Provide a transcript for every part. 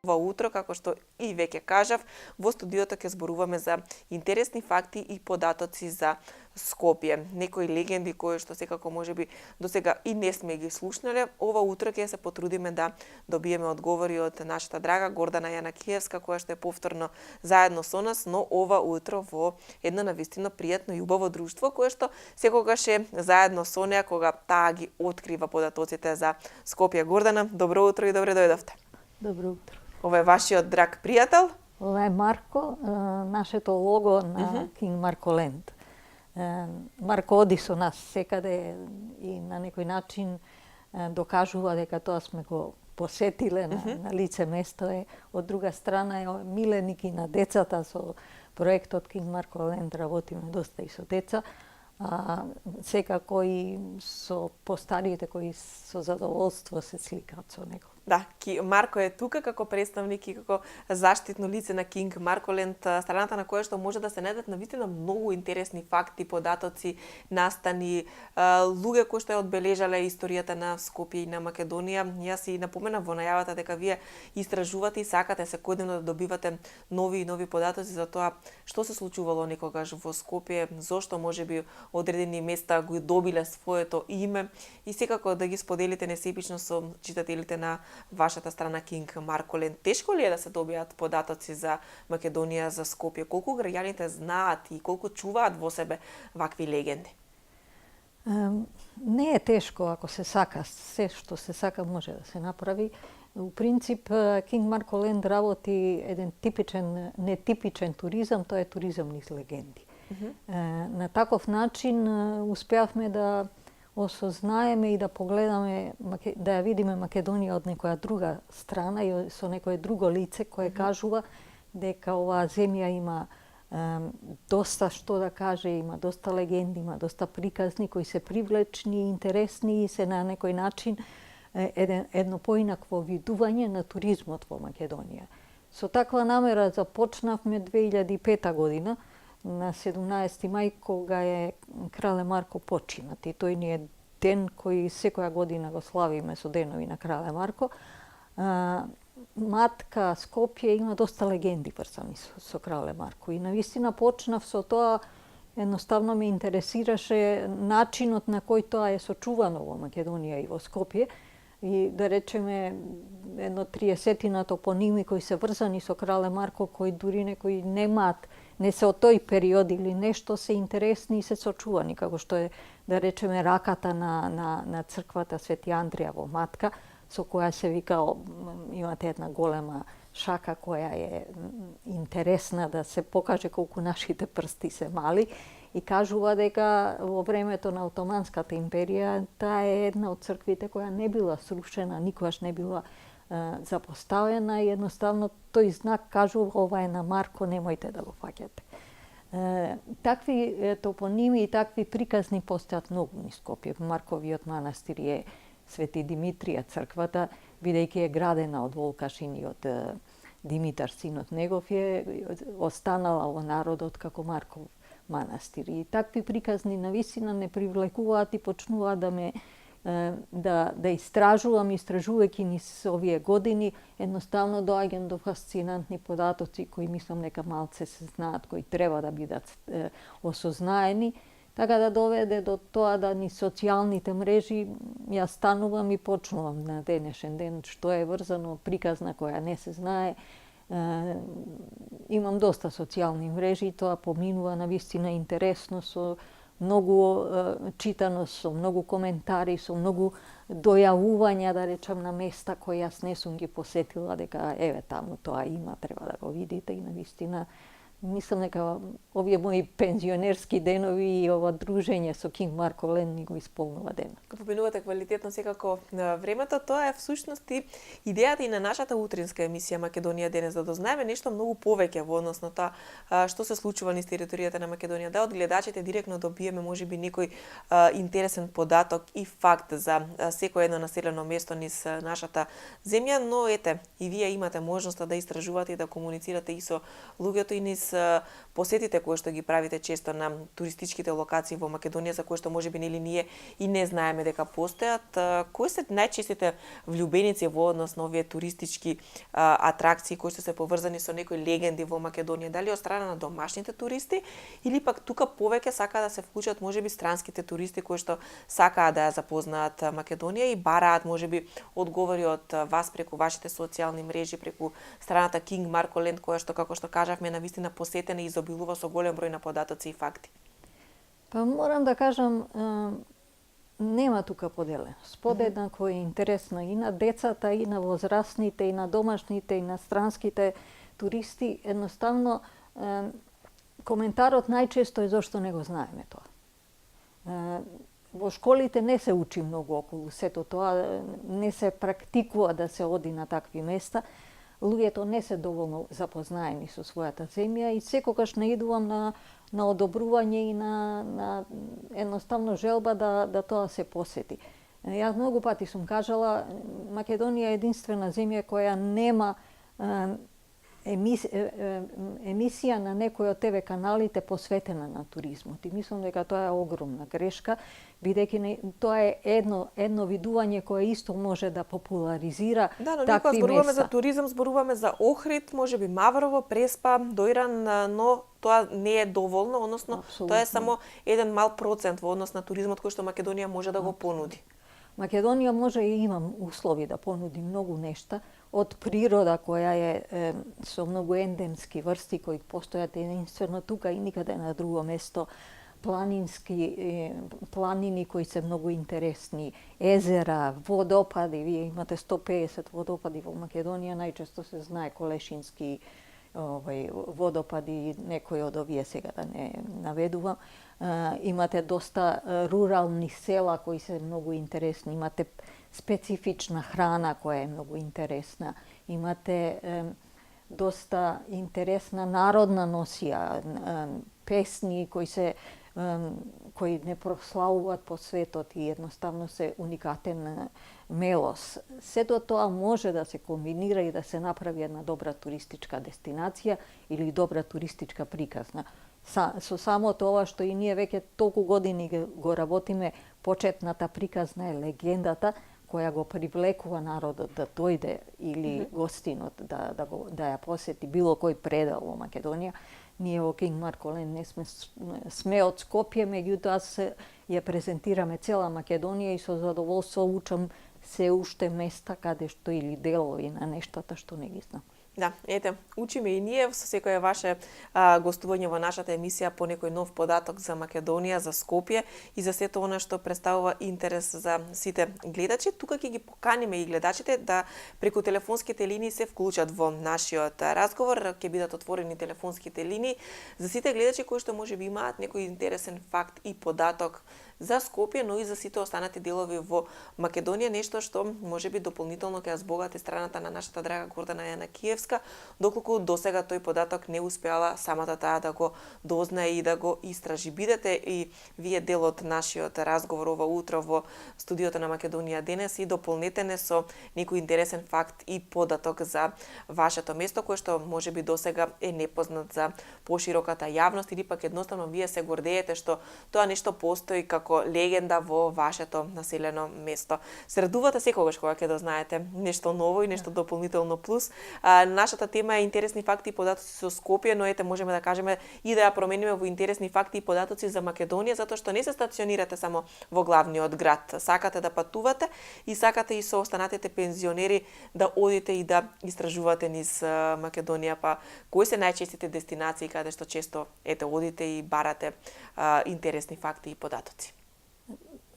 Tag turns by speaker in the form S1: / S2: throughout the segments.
S1: Ова утро, како што и веќе кажав, во студиото ќе зборуваме за интересни факти и податоци за Скопје. Некои легенди кои што секако можеби досега и не сме ги слушнале. Ова утро ќе се потрудиме да добиеме одговори од нашата драга Гордана Јанакиевска, која што е повторно заедно со нас, но ова утро во едно навистина пријатно и убаво друштво, кое што секогаш е заедно со неа кога таа ги открива податоците за Скопје. Гордана, добро утро и добре дојдовте.
S2: Добро утро.
S1: Ова е вашиот драг пријател?
S2: Ова е Марко, нашето лого на King Marco Land. Марко оди со нас секаде и на некој начин докажува дека тоа сме го посетиле на лице место е. Од друга страна е миленик и на децата со проектот King Marco Land, работиме доста и со деца. Секако и со постарите кои со задоволство се сликаат со него.
S1: Да, Марко е тука како представник и како заштитно лице на King Marco Land, страната на која што може да се најдат навистина многу интересни факти, податоци, настани, луѓе кои што ја одбележале историјата на Скопје и на Македонија. Јас и напоменав во најавата дека вие истражувате и сакате секојдневно да добивате нови и нови податоци за тоа што се случувало некогаш во Скопје, зошто можеби одредени места го добиле своето име и секако да ги споделите несепично со читателите на вашата страна King Marco Land. Тешко ли е да се добијат податоци за Македонија, за Скопје? Колку граѓаните знаат и колку чуваат во себе вакви легенди?
S2: Не е тешко ако се сака. Се што се сака може да се направи. У принцип, King Marco Land работи еден типичен, нетипичен туризам, тоа е туризам низ легенди. На таков начин успеавме да осознаеме и да погледаме, да ја видиме Македонија од некоја друга страна и со некое друго лице кое кажува дека оваа земја има доста што да каже, има доста легенди, има доста приказни кои се привлечни, интересни и се на некој начин едно поинакво видување на туризмот во Македонија. Со таква намера започнавме 2005 година, на 17 мај, кога е Крале Марко починат. И тој ни е ден кој секоја година го славиме со денови на Крале Марко. Матка Скопје има доста легенди врзани со Крале Марко. И навистина почнав со тоа, едноставно ме интересираше начинот на кој тоа е сочувано во Македонија и во Скопје. И да речеме едно 30 топоними кои се врзани со Крале Марко, кои дури некои немаат, не се од тој период или нешто се интересни и се сочувани, како што е, да речеме, раката на црквата Свети Андрија во Матка, со која се вика, имате една голема шака која е интересна да се покаже колку нашите прсти се мали и кажува дека во времето на Отоманската империја таа е една од црквите која не била срушена, никогаш не била запоставена и едноставно тој знак кажува ова е на Марко, немојте да го фаќате. Такви топоними и такви приказни постојат многу низ Скопје. Марковиот манастир е Свети Димитрија црквата, бидејќи е градена од Волкашин и од Димитар синот негов, е останала во народот како Марков манастир. И такви приказни навистина не привлекуваат и почнуваат да ме да истражувам, истражувајќи низ овие години, едноставно доаѓам до фасцинантни податоци кои мислам дека малце се знаат, кои треба да бидат осознаени, така да доведе до тоа да ни социјалните мрежи ја станувам и почнувам на денешен ден што е врзано приказна која не се знае. Имам доста социјални мрежи и тоа поминува навистина интересно со многу читано, со многу коментари, со многу дојавувања, да речам, на места кои јас не сум ги посетила, дека еве таму тоа има, треба да го видите и навистина мислам дека овие мои пензионерски денови и ова дружење со King Marco Land ни го исполнува ден.
S1: Како поминувате квалитетно секако на времето, тоа е всушност и идејата и на нашата утринска емисија Македонија денес, да дознаеме нешто многу повеќе во однос на тоа што се случува низ територијата на Македонија, да од гледачите директно добиеме можеби некој интересен податок и факт за секое едно населено место низ нашата земја, но ете, и вие имате можноста да истражувате и да комуницирате и со луѓето и низ посетите кои што ги правите често на туристичките локации во Македонија, за кои што можеби нели ние и не знаеме дека постојат, кои се најчестите влюбеници во однос на овие туристички атракции кои што се поврзани со некои легенди во Македонија, дали од страна на домашните туристи или пак тука повеќе сакаат да се вклучат можеби странските туристи кои што сакаат да ја запознаат Македонија и бараат можеби одговори од вас преку вашите социјални мрежи, преку страната King Marco Land, која што како што кажавме навистина посетена и изобилува со голем број на податоци и факти.
S2: Па морам да кажам, нема тука поделеност. Подеднакво е интересно и на децата, и на возрастните, и на домашните, и на странските туристи. Едноставно, коментарот најчесто е зошто не го знаеме тоа. Во школите не се учи многу околу сето тоа, не се практикува да се оди на такви места. Луѓето не се доволно запознаени со својата земја и секогаш наидувам на одобрување и на едноставно желба да тоа се посети. Јас многу пати сум кажала, Македонија е единствена земја која нема емисија на некој од ТВ каналите посветена на туризмот. И мислам дека тоа е огромна грешка, бидејќи тоа е едно видување кое исто може да популаризира такви места. Да, но кога
S1: зборуваме за туризам, зборуваме за Охрид, можеби Маврово, Преспа, Дојран, но тоа не е доволно, односно тоа е само еден мал процент во однос на туризмот кој што Македонија може да го понуди.
S2: Македонија може и има услови да понуди многу нешта, од природа која е со многу ендемски врсти кои постојат единствено тука и никаде на друго место, планини кои се многу интересни, езера, водопади, вие имате 150 водопади во Македонија, најчесто се знае Колешински водопади, некои од овие сега да не наведувам. Имате доста рурални села кои се многу интересни, имате специфична храна која е многу интересна, имате доста интересна народна носија, песни кои не прославуваат по светот и едноставно се уникатен мелос. Сето тоа може да се комбинира и да се направи една добра туристичка дестинација или добра туристичка приказна. Со само тоа што и ние веќе толку години го работиме, почетната приказна е легендата која го привлекува народот да дојде или гостинот да ја посети било кој предел во Македонија. Ние во King Marco Land не сме од Скопје, меѓутоа ја презентираме цела Македонија и со задоволство учам се уште места каде што или делови на нештата што не ги знам.
S1: Да, ете, учиме и ние со секое ваше гостување во нашата емисија по некој нов податок за Македонија, за Скопје и за сето она што представува интерес за сите гледачи. Тука ќе ги поканиме и гледачите да преку телефонските линии се вклучат во нашиот разговор. Ќе бидат отворени телефонските линии за сите гледачи кои што можеби имаат некој интересен факт и податок за Скопје, но и за сите останати делови во Македонија, нешто што можеби дополнително ќе ја збогати страната на нашата драга Гордана Јанакиевска, доколку досега тој податок не успеала самата таа да го дознае и да го истражи. Бидете и вие дел од нашиот разговор ова утро во студиото на Македонија денес и дополнете не со некој интересен факт и податок за вашето место, кое што можеби досега е непознат за пошироката јавност или пак едноставно вие се гордеете што тоа нешто постои како легенда во вашето населено место. Се радувате секогаш кога ќе дознаете нешто ново и нешто дополнително плюс. Нашата тема е интересни факти и податоци со Скопје, но ете можеме да кажеме и да ја промениме во интересни факти и податоци за Македонија, затоа што не се стационирате само во главниот град. Сакате да патувате и сакате и со останатите пензионери да одите и да истражувате низ Македонија, па кои се најчестите дестинации каде што често одите и барате интересни факти и податоци?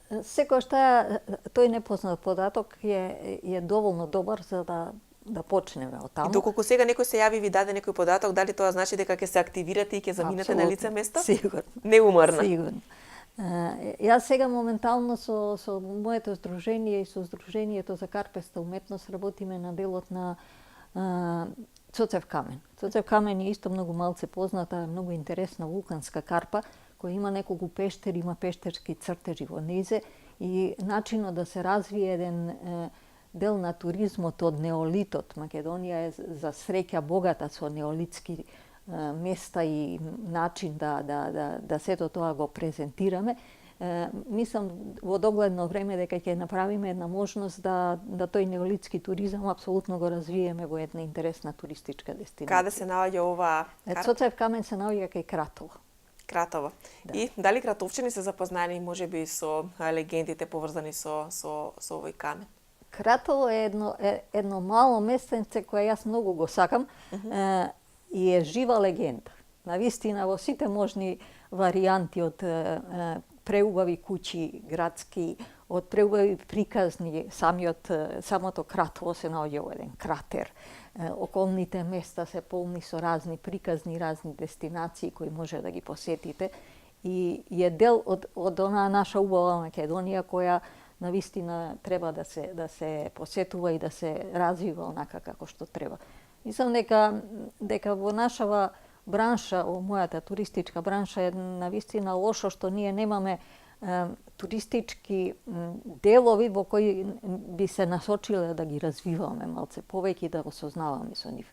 S2: Секој што тој непознат податок е доволно добар за да почнеме од таму.
S1: И доколку сега некој се јави и ви даде некој податок, дали тоа значи дека ќе се активирате и ќе заминете на лице место?
S2: Сигурно.
S1: Неуморно.
S2: Сигурно. Јас сега моментално со моето здружение и со Здруженијето за карпеста уметност работиме на делот на Цоцев камен. Цоцев камен е исто многу малце позната, многу интересна вулканска карпа, која има неколку пештери, има пештерски цртежи во нејзе и начинот да се развие еден дел на туризмот од неолитот. Македонија е за среќа богата со неолитски места и начин да сето тоа го презентираме. Мислам во догледно време дека ќе направиме една можност да тој неолитски туризам апсолутно го развиеме во една интересна туристичка дестинација.
S1: Каде се наоѓа оваа карта?
S2: Соцев камен се наоѓа кај Кратово.
S1: Кратово. Да. И дали кратовчани се запознани можеби со легендите поврзани со овој камен?
S2: Кратово е едно мало местенце кое јас многу го сакам и е жива легенда. Навистина во сите можни варијанти од преубави куќи градски, од преубави приказни, самото Кратово се наоѓа во еден кратер. Околните места се полни со разни приказни, разни дестинации кои може да ги посетите и е дел од онаа наша убава Македонија која навистина треба да се посетува и да се развива онака како што треба. Мислам дека во нашава бранша, во мојата туристичка бранша е навистина лошо што ние немаме туристички делови во кои би се насочиле да ги развиваме малце повеќе и да го сознаваме со нив.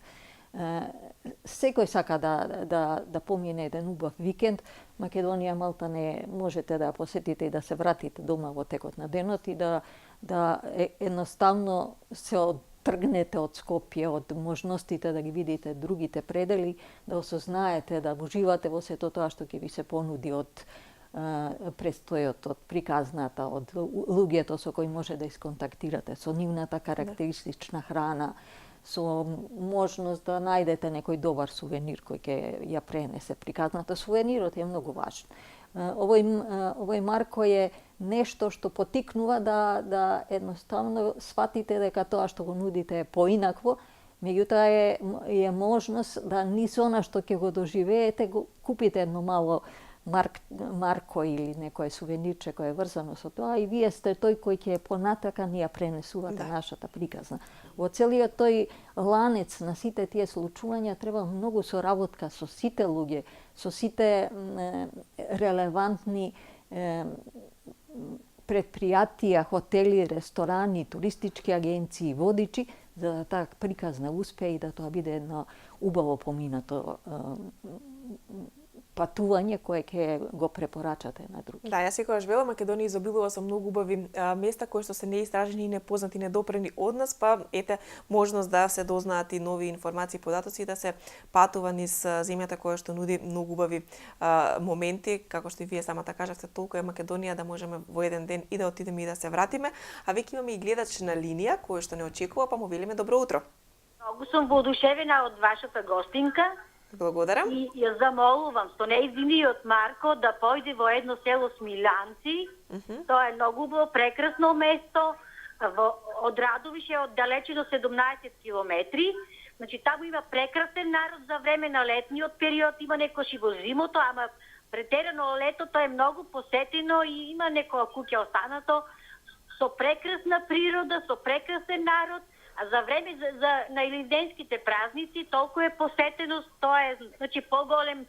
S2: Секој сака да помине еден убав викенд. Македонија малта не можете да посетите и да се вратите дома во текот на денот и да едноставно се тргнете од Скопје, од можностите да ги видите другите предели, да осознаете, да уживате во сето тоа што ќе ви се понуди од престојот, од приказната, од луѓето со кои може да исконтактирате, со нивната карактеристична храна, со можност да најдете некој добар сувенир кој ќе ја пренесе приказната. Сувенирот е многу важен. Овој Марко е нешто што потикнува да едноставно сватите дека тоа што го нудите е поинакво, меѓутоа е можност да низ она што ќе го доживеете, купите едно мало Марко или некое сувенирче кое е врзано со тоа и вие сте тој кој ќе понатака ни ја пренесувате нашата приказна. Во целиот тој ланец на сите тие случувања треба многу соработка со сите луѓе, со сите релевантни предпријатија, хотели, ресторани, туристички агенции, водичи, за да таа приказна успее и да тоа биде едно убаво поминато патување кое ќе го препорачате на други.
S1: Да, јас секогаш велам, Македонија изобилува со многу убави места кои што се неистражени и непознати, недопрени од нас, па ете можност да се дознаат и нови информации, податоци и да се патува низ земјата која што нуди многу убави моменти, како што и вие самата кажавте, толку е Македонија да можеме во еден ден и да отидеме и да се вратиме, а веќе имаме и гледач на линија кој што не очекува, па му велиме добро утро.
S3: Многу сум воодушевена од вашата гостинка.
S1: Благодарам.
S3: И ја замолувам со нејзиниот Марко да појде во едно село Смилјанци. Тоа е многу убаво, прекрасно место, од Радовише оддалечено 17 километри. Значи таму има прекрасен народ за време на летниот период, има некош и во зимото, ама претерано летото е многу посетено и има некоја куќа останато со прекрасна природа, со прекрасен народ. А за време на илинденските празници толку е посетеност, тоа е значи поголем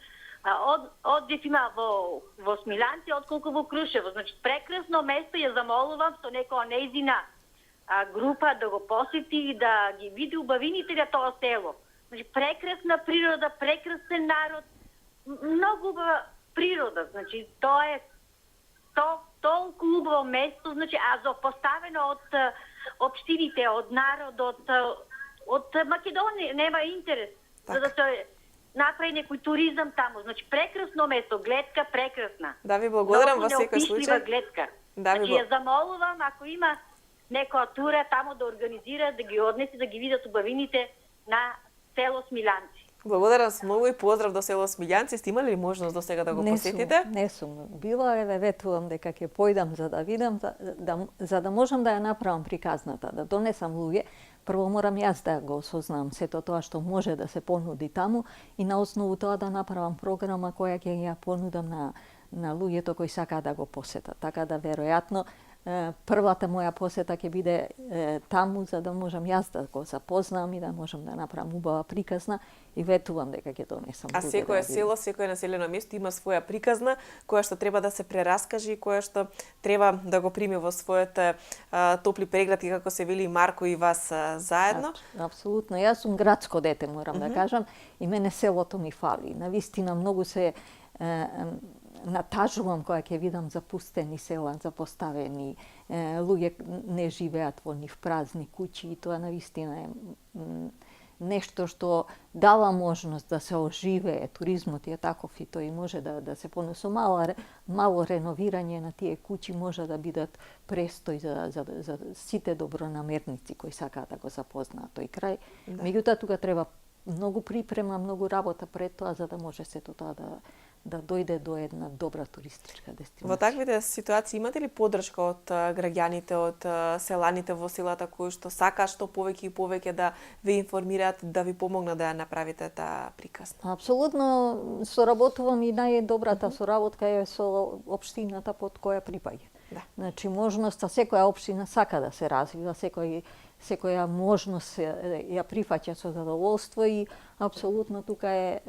S3: оддив има во Смилјанци отколку во Крушево. Значи прекрасно место, ја замолувам со некоја нејзина група да го посети и да ги види убавините на тоа село. Значи прекрасна природа, прекрасен народ, многу убава природа. Значи тоа е толку убаво место, значи поставено од општините, од народот, од Македонија нема интерес за да се направи некој туризам таму. Значи прекрасно место, гледка прекрасна.
S1: Да ви благодарам во секој случај.
S3: Гледка.
S1: Да ви
S3: значи ја замолувам ако има некоја тура таму да организира, да ги однесе, да ги видат убавините на село Смилјанци.
S1: Благодарам многу и поздрав до село Смилјанци. Сте имали ли можност до сега да го посетите?
S2: Не сум била, ветувам дека ќе појдам за да видам, за да можам да ја направам приказната, да донесам луѓе. Прво морам јас да го осознам сето тоа што може да се понуди таму и на основу тоа да направам програма која ќе ја понудам на луѓето кои сакаат да го посетат. Така да веројатно првата моја посета ќе биде таму, за да можам јас да го запознам и да можам да направам убава приказна и ветувам дека ќе донесам.
S1: А секое село, секое населено место има своја приказна која што треба да се прераскаже и која што треба да го прими во своите топли прегради, како се вели Марко и вас заедно.
S2: Апсолутно. Јас сум градско дете, морам да кажам, и мене селото ми фали. Навистина многу се натажувам кога ќе видам запустени села, запоставени, луѓе не живеат во нив, празни куќи, и тоа навистина е нешто што дава можност да се оживее, туризмот е таков и тој може да се понесу мало реновирање на тие куќи може да бидат престој за сите добронамерници кои сакаат да го запознаат тој крај. Да. Меѓутоа тука треба многу припрема, многу работа пред тоа за да може сето тоа да дојде до една добра туристичка дестинација.
S1: Во таквите ситуации имате ли поддршка од граѓаните, од селаните во селата кои што сакаат што повеќе и повеќе да ве информираат, да ви помогнат да ја направите таа приказна?
S2: Апсолутно соработувам и најдобрата соработка е со општината под која припаѓа.
S1: Да.
S2: Значи можноста секоја општина сака да се развива, секоја можност ја прифаќа со задоволство и апсолутно тука е,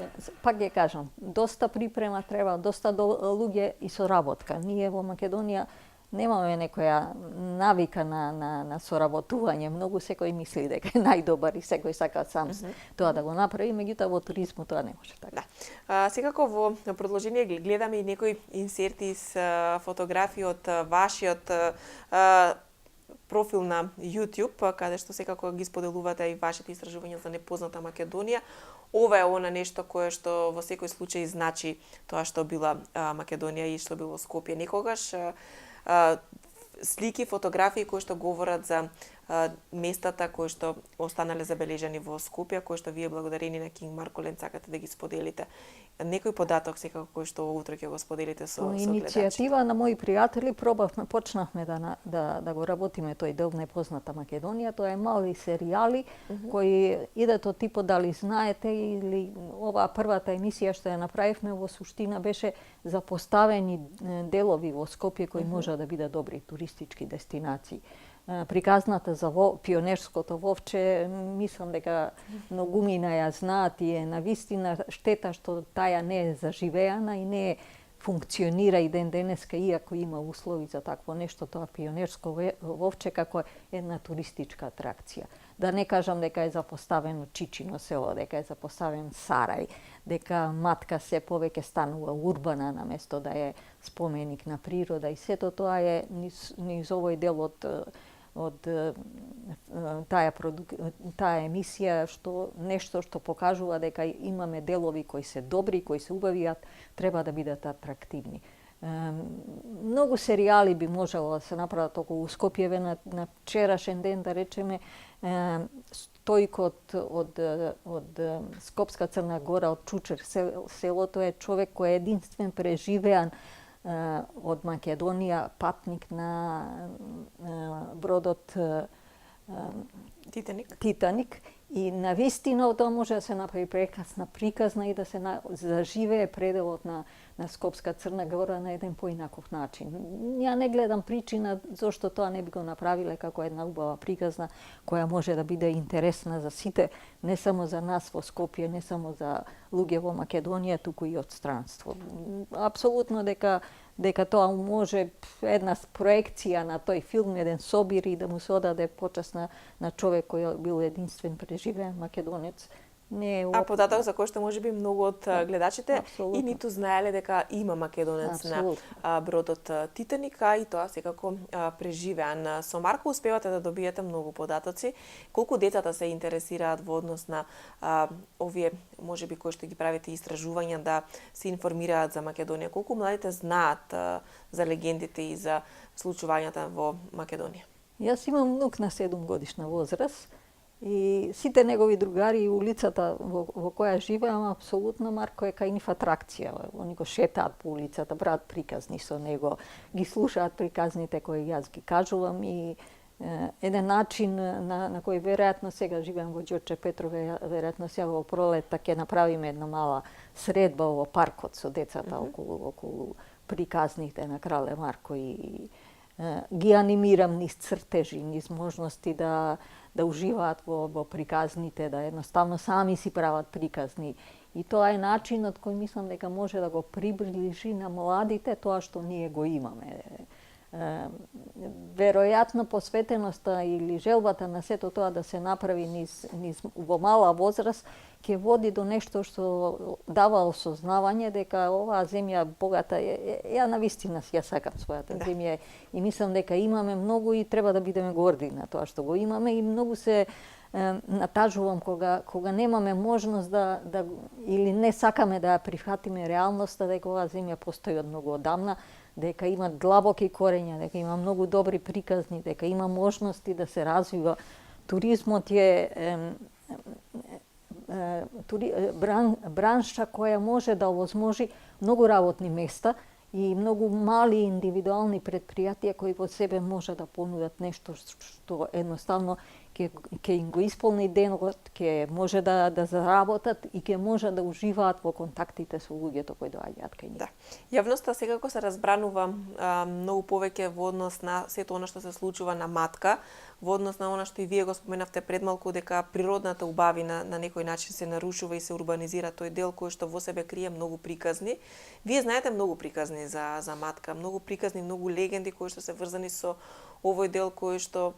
S2: пак ќе кажам, доста припрема треба, доста луѓе и соработка. Ние во Македонија немаме некоја навика на соработување. Многу секој мисли дека е најдобар и секој сака сам тоа да го направи, меѓутоа во туризмот тоа не може така.
S1: Да. Секако во продолжение гледаме и некои инсерти с фотографии од вашиот профил на YouTube, каде што секако ги споделувате и вашите истражувања за непозната Македонија. Ова е она нешто кое што во секој случај значи тоа што била Македонија и што било Скопје некогаш. Слики, фотографии кои што говорат за местата кои што останале забележани во Скопје, кои што вие благодарени на Кинг Марко Ленд сакате да ги споделите. Некој податок секако кој што утре ќе го споделите со гледачите.
S2: Иницијатива на мои пријатели почнавме да го работиме тој дел непозната Македонија. Тоа е мали серијали кои идат од типот дали знаете или оваа првата емисија што ја направивме во суштина беше за поставени делови во Скопје кои може да бидат добри туристички дестинации. Приказната за пионерското вовче, мислам дека многумина ја знаат и е навистина штета што таја не е заживеана и не функционира и ден денеска, иако има услови за такво нешто, тоа пионерско вовче како една туристичка атракција. Да не кажам дека е запоставено Чичино село, дека е запоставен Сарај, дека Матка се повеќе станува урбана наместо да е споменик на природа и сето тоа е низ овој дел од таа емисија нешто што покажува дека имаме делови кои се добри, кои се убави, а треба да бидат атрактивни. Многу серијали би можело да се направат околу Скопје. На вчерашен ден, да речеме, Стојкот од Скопска Црна Гора, од Чучер селото е човек кој е единствен преживеан од Македонија, патник на бродот Титаник. И навистина тоа може да се направи прекрасна приказна и да се заживее пределот на Скопска Црна Гора на еден поинаков начин. Ја не гледам причина зошто тоа не би го направиле како една убава приказна која може да биде интересна за сите, не само за нас во Скопје, не само за луѓе во Македонија, туку и од странство. Апсолутно дека тоа може една проекција на тој филм, еден собир и да му се одаде почаст на човек кој бил единствен преживеан македонец.
S1: А податок за кој што можеби многу од гледачите и ниту знаеле дека има македонец на бродот Титаник, и тоа секако преживеан. Со Марко успевате да добиете многу податоци. Колку децата се интересираат во однос на овие можеби кои што ги правите истражувања да се информираат за Македонија? Колку младите знаат за легендите и за случувањата во Македонија?
S2: Јас имам внук на 7 годишна возраст. И сите негови другари и улицата во која живеам, апсолутно Марко е кај нив атракција. Они го шетаат по улицата, прават приказни со него, ги слушаат приказните кои јас ги кажувам и еден начин на кој веројатно сега живеам во Ѓорче Петрове, веројатно сега во пролетта ќе направиме една мала средба во паркот со децата околу приказните на Крале Марко и ги анимирам низ цртежи, низ можности да уживаат во приказните, да едноставно сами си прават приказни. И тоа е начинот кој мислам дека може да го приближи на младите тоа што ние го имаме. Веројатно посветеноста или желбата на сето тоа да се направи низ во мала возраст ќе води до нешто што дава осознавање дека оваа земја богата е. Ја навистина ја сакам својата земја и мислам дека имаме многу и треба да бидеме горди на тоа што го имаме и многу се натажувам кога немаме можност да или не сакаме да ја прифатиме реалноста дека оваа земја постои од многу одамна, дека има длабоки корења, дека има многу добри приказни, дека има можности да се развива. Туризмот е бранша која може да овозможи многу работни места и многу мали индивидуални предпријатија кои во себе може да понудат нешто што едноставно ќе им го исполни денот, ќе може да заработат и ќе може да уживаат во контактите со луѓето кои доаѓаат кај нив.
S1: Да. Јавноста секако се разбранува многу повеќе во однос на сето она што се случува на матка, во однос на она што и вие го споменавте пред малку дека природната убавина на некој начин се нарушува и се урбанизира тој дел кој што во себе крие многу приказни. Вие знаете многу приказни за матка, многу приказни, многу легенди кои што се врзани со овој дел кој што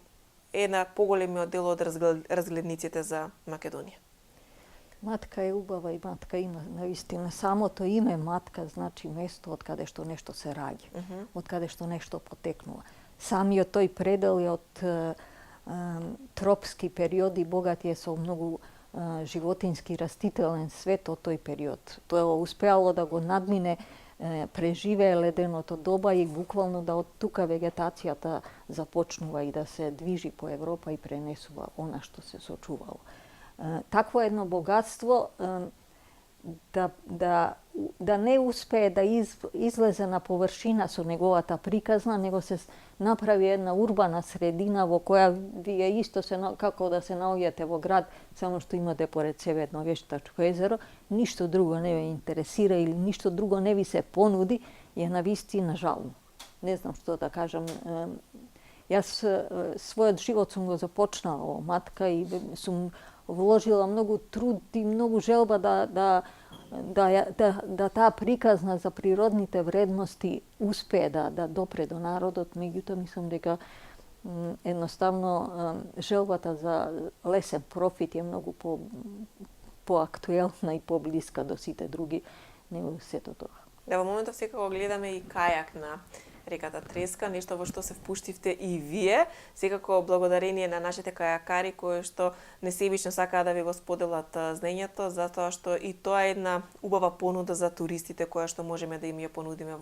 S1: е на поголемиот дел од разгледниците за Македонија.
S2: Матка е убава и матка има навистина. Самото име матка значи место од каде што нешто се раѓа, од каде што нешто потекнува. Самиот тој предел е од тропски периоди, богат е со многу животински растителен свет од тој период. Тоа успеало да го надмине, преживее леденото доба и буквално да од тука вегетацијата започнува и да се движи по Европа и пренесува она што се сочувало. Такво едно богатство да не успее да излезе на површина со неговата приказна, него се направи една урбана средина во која вие исто како да се наоѓате во град, само што имате поред себе едно вештачко езеро, ништо друго не ве интересира или ништо друго не ви се понуди, е навистина жално. Не знам што да кажам. Јас својот живот сум го започнала во матка и сум вложила многу труд и многу желба да таа приказна за природните вредности успее да допре до народот, меѓутоа мислам дека едноставно желбата за лесен профит е многу поактуелна и поблиска до сите други него сето тоа.
S1: Да, во моментов секако гледаме и кајак на реката Треска, нешто во што се впуштивте и вие, секако благодарение на нашите кајакари кои што несебично сакаат да ви го споделат знаењето, затоа што и тоа е една убава понуда за туристите која што можеме да им ја понудиме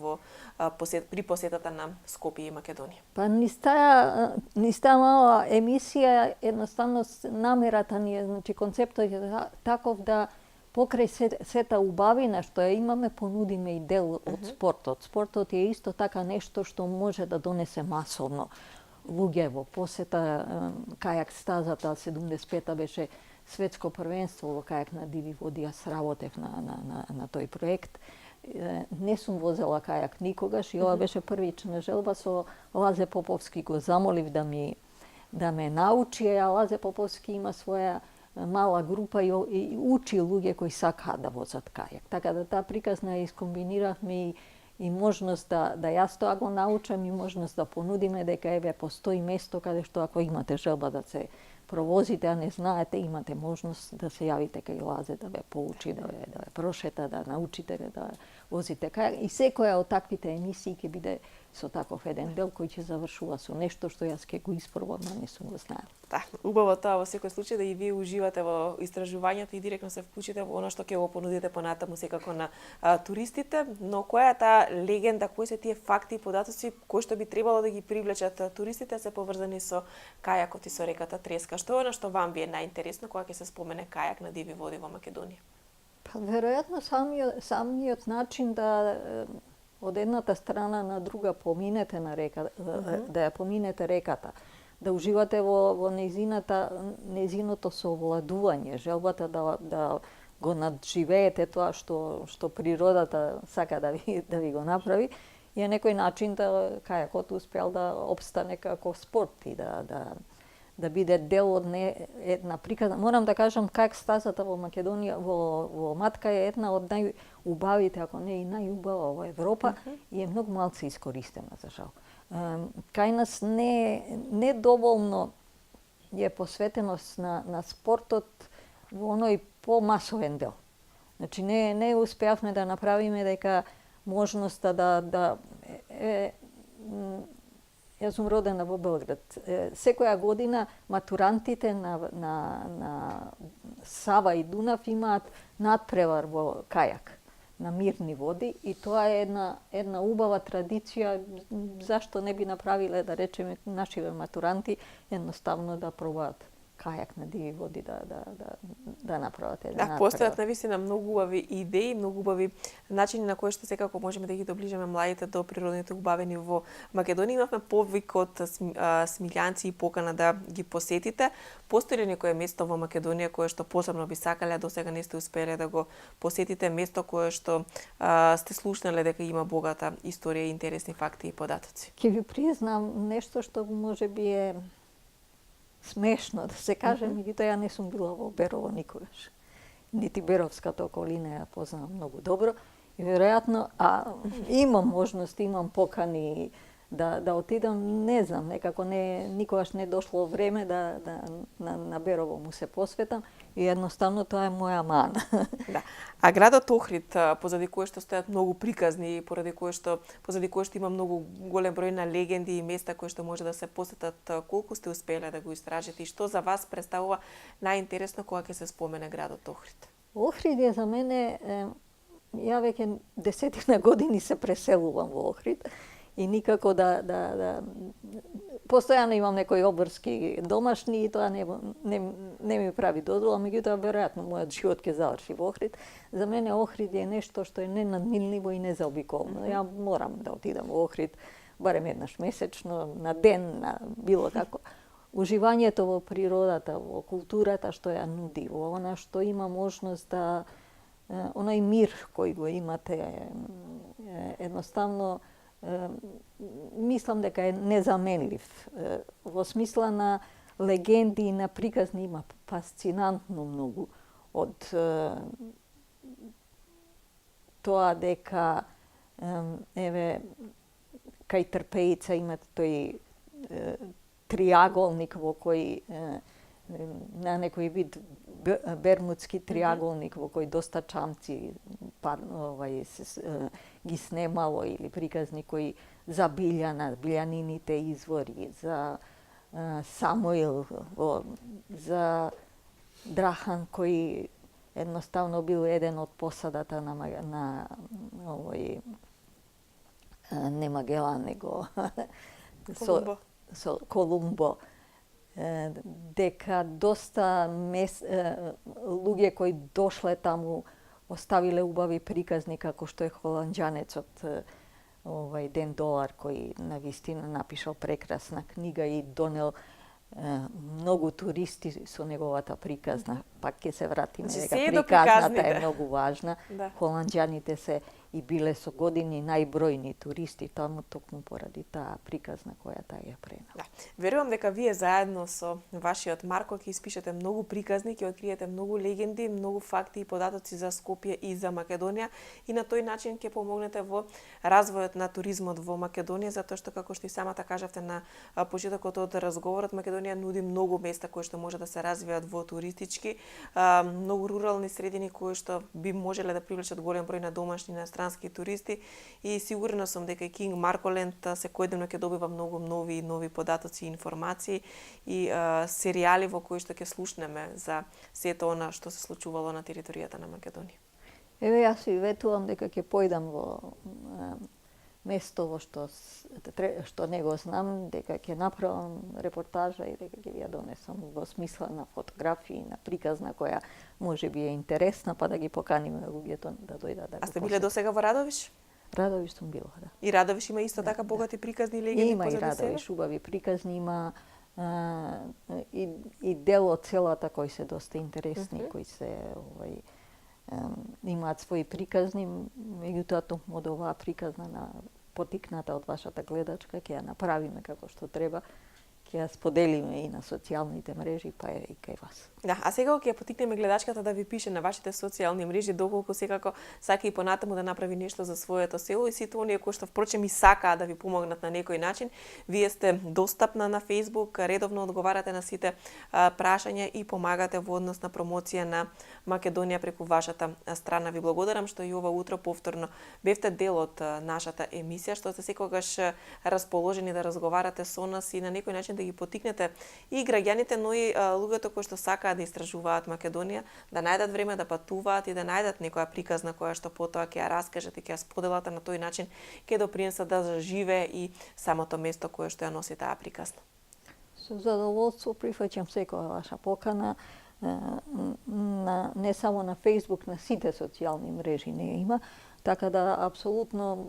S1: при посетата на Скопје и Македонија.
S2: Па низ таа мала емисија едноставно намерата ни е, значи концептот е таков да покрај сета убавина што ја имаме, понудиме и дел од спортот. Спортот е исто така нешто што може да донесе масовно луѓе во посета. Кајак стазата 75-та беше светско првенство во кајак на диви води. Јас работев на тој проект. Не сум возела кајак никогаш и ова беше првична желба. Со Лазе Поповски го замолив да ме научи, а Лазе Поповски има своја мала група и учи луѓе кои сакаат да возат кајак. Така да таа приказна ја искомбинирахме и можност да јас тоа го научам и можност да понудиме дека еве постои место каде што ако имате желба да се провозите, а не знаете, имате можност да се јавите кај Лазе да ве поучи, да ве прошета, да научите да возите кајак. И секоја од таквите емисии ќе биде со таков еден дел кој ќе завршува со нешто што јас ќе го испробам, а не сум го знаел.
S1: Да, убаво тоа во секој случај да и вие уживате во истражувањето и директно се вклучите во она што ќе го понудите понатаму секако на туристите, но која е таа легенда, кои се тие факти и податоци кои што би требало да ги привлечат туристите се поврзани со кајакот и со реката Треска? Што е она што вам би е најинтересно кога ќе се спомене кајак на диви води во Македонија?
S2: Па веројатно самиот начин да од едната страна на друга поминете на река, да ја поминете реката, да уживате во нејзиното совладување, желбата да го надживеете тоа што природата сака да ви го направи je некој начин да кајакот успеал да обстане како спорт и да биде дел од една приказна. Морам да кажам кајак стазата во Македонија, во Матка е една од најубавите, ако не и најубава во Европа и е многу малку искористена, за жал. Кај нас не доволно е посветеност на спортот во оној помасовен дел. Значи не успеавме да направиме дека можноста Јас сум родена во Белград. Секоја година матурантите на Сава и Дунав имаат надпревар во кајак на мирни води и тоа е една убава традиција. Зашто не би направиле, да речеме, нашиве матуранти едноставно да пробаат кајак на диви води да направат еден надпревар.
S1: Постојат навистина многу убави идеи, многу убави начини на кои што секако можеме да ги доближиме младите до природните убавини во Македонија. Имавме повик од Смилјанци и покана да ги посетите. Постои ли некое место во Македонија кое што посебно би сакале, а досега не сте успеле да го посетите, место кое што сте слушнале дека има богата историја, интересни факти и податоци?
S2: Ќе ви признам нешто што можеби е смешно да се каже, меѓутоа ја не сум била во Берово никогаш. Нити Беровската околина ја познавам многу добро и веројатно имам можност, имам покани да отидам, не знам, некако никогаш не дошло време на Берово му се посветам и едноставно тоа е моја мана.
S1: Да. А градот Охрид, позади кој што стојат многу приказни, позади кој што има многу голем број на легенди и места кои што може да се посетат, колку сте успеле да го истражите и што за вас представува најинтересно кога ќе се спомене градот Охрид?
S2: Охрид е за мене, ја веќе 10 години се преселувам во Охрид и никако постојано имам некои обврски домашни и тоа не ми прави додола, меѓутоа веројатно мојот живот ќе заврши во Охрид. За мене Охрид е нешто што е ненадминливо и незаобиколно. Ја морам да отидам во Охрид барем еднаш месечно, на ден, на било како. Уживањето во природата, во културата што ја нуди, во она што има можност да оној мир кој го имате едноставно мислам дека е незаменлив. Во смисла на легенди и на приказни има фасцинантно многу од тоа дека еве кај Трпеица имате тој триаголник во кој на некој вид бермудски триаголник во кој доста чамци ги снемало или приказни кои за Билјана, Билјанините извори, за Самуил, за Драхан кој едноставно бил еден од посадата на овој не Магелан, него со Колумбо. Дека доста луѓе кои дошле таму оставиле убави приказни, како што е холанџанецот Ден Долар, кој навистина напишал прекрасна книга и донел многу туристи со неговата приказна. Пак ќе се вратиме дека приказната е многу важна. Да. Холанџаните се и биле со години најбројни туристи таму токму поради таа приказна која таа ја пренела.
S1: Да. Верувам дека вие заедно со вашиот Марко ќе испишете многу приказни, ќе откриете многу легенди, многу факти и податоци за Скопје и за Македонија и на тој начин ќе помогнете во развојот на туризмот во Македонија, затоа што како што и самата кажавте на почетокот од разговорот, Македонија нуди многу места кои што може да се развијат во туристички, многу рурални средини кои што би можеле да привлечат голем број на домашни и странски туристи и сигурна сум дека Кинг Марколенд секојдневно ќе добива многу нови податоци и информации и серијали во кои што ќе слушнеме за сето она што се случувало на територијата на Македонија.
S2: Еве јас ви ветувам дека ќе појдам во место во што не го знам, дека ќе направам репортажа и дека ќе ви ја донесам во смисла на фотографии, на приказна која може би е интересна, па да ги поканиме луѓето да дојдат да го посетат.
S1: А сте биле досега во Радовиш?
S2: Радовиш сум била, да.
S1: И Радовиш има исто така богати приказни легенди
S2: позади себе? Има и Радовиш убави приказни, има и дел од целата кои се доста интересни, кои се имаат своји приказни, меѓутоа токму од оваа приказна на потикната од вашата гледачка, ќе ја направиме како што треба, ќе ја споделиме и на социјалните мрежи, па и кај вас.
S1: Да, а сега ќе ја потикнеме гледачката да ви пише на вашите социјални мрежи доколку секако сака и понатаму да направи нешто за своето село и сите оние кои што впрочем и сакаат да ви помогнат на некој начин. Вие сте достапна на Facebook, редовно одговарате на сите прашања и помагате во однос на промоција на Македонија преку вашата страна. Ви благодарам што и ова утро повторно бевте дел од нашата емисија, што сте секогаш расположени да разговарате со нас и на некој начин да ги потикнете и граѓаните, но и луѓето кои што сакаат да истражуваат Македонија, да најдат време да патуваат и да најдат некоја приказна која што потоа ќе ја раскажат и ќе ја споделат, на тој начин ќе допринесат да заживее и самото место кое што ја носи таа приказна.
S2: Со задоволство прифаќам секоја ваша покана. Не само на Facebook, на сите социјални мрежи не има, така да апсолутно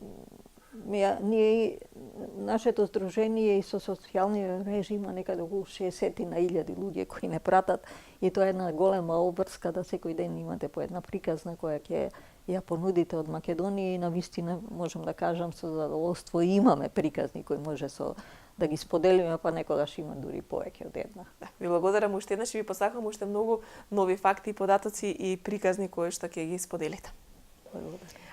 S2: нашето здружение и со социјални мрежи има некаде околу 60.000 луѓе кои не пратат и тоа е една голема обврска да секој ден имате по една приказна која ќе ја понудите од Македонија и навистина можам да кажам со задоволство имаме приказни кои може да ги споделиме, па некогаш има дури повеќе од една.
S1: Да, ви благодарам уште еднаш и ви посакувам уште многу нови факти, податоци и приказни кои што ќе ги споделите.
S2: Благодарам.